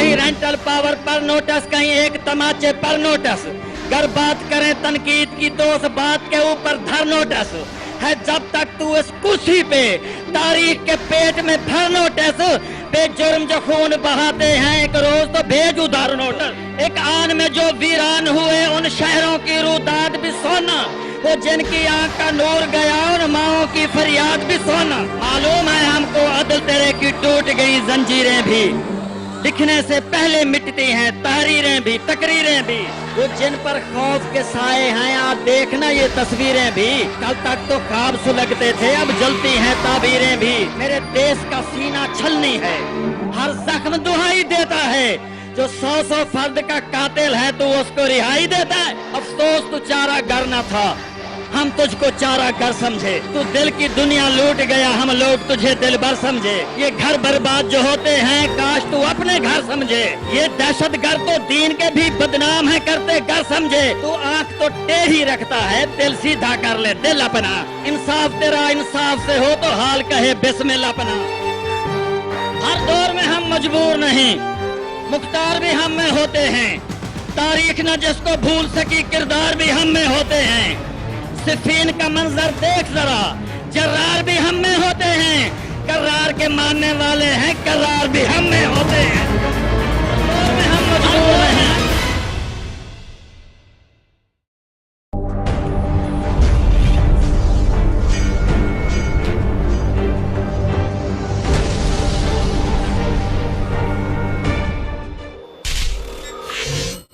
कहीं rental power पर notice, कहीं एक तमाचे पर नोटिस। अगर बात करें तनकीद की तो उस बात के ऊपर धर नोटिस है। जब तक तू इस कुर्सी पे तारीख के पेट में भर नोटिस। बेजुर्म जो खून बहाते हैं एक रोज तो भेज उधार नोटिस। एक आन में जो वीरान हुए उन शहरों की रुदाद भी सोना, वो जिनकी आंख का नूर गया उन माओं की फरियाद भी सोना। मालूम है हमको अदल तेरे की टूट गई जंजीरें भी, लिखने से पहले मिटती हैं तहरीरें भी, तकरीरें भी। वो जिन पर खौफ के साए हैं आप देखना ये तस्वीरें भी। कल तक तो ख्वाब सुलगते थे अब जलती हैं ताबीरें भी। मेरे देश का सीना छलनी है, हर जख्म दुहाई देता है। जो 100 फर्द का कातिल है तो उसको रिहाई देता है। अफसोस तू चारा घर न था, हम तुझको चारा घर समझे। तू दिल की दुनिया लूट गया, हम लोग तुझे दिल भर समझे। ये घर बर्बाद जो होते हैं काश तू अपने घर समझे। ये दहशतगर्द तो दीन के भी बदनाम है करते घर समझे। तू आंख तो टेढ़ी रखता है, दिल सीधा कर ले दिल अपना। इंसाफ तेरा इंसाफ से हो तो हाल कहे बिस्मिल्लाह अपना। हर दौर में हम मजबूर नहीं, मुख्तार भी हम में होते हैं। तारीख न जिसको भूल सकी किरदार भी हम में होते हैं। सिफीन का मंजर देख जरा, जर्रार भी हम में होते हैं। कर्रार के मानने वाले हैं, कर्रार भी हम में होते हैं।